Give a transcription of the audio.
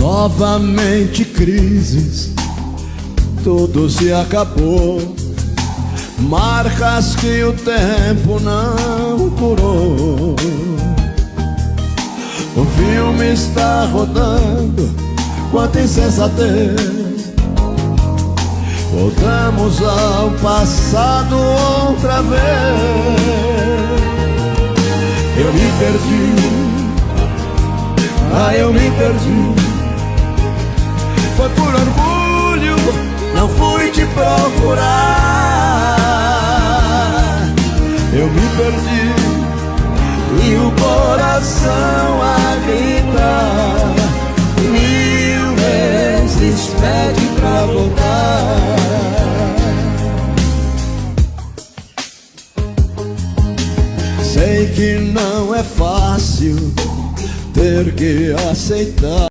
Novamente crises, tudo se acabou. Marcas que o tempo não curou. O filme está rodando, quanta insensatez. Voltamos ao passado outra vez. Eu me perdi, eu me perdi. Foi por orgulho, não fui te procurar. Eu me perdi e o coração a gritar. 1000 vezes pede pra voltar. Sei que não é fácil ter que aceitar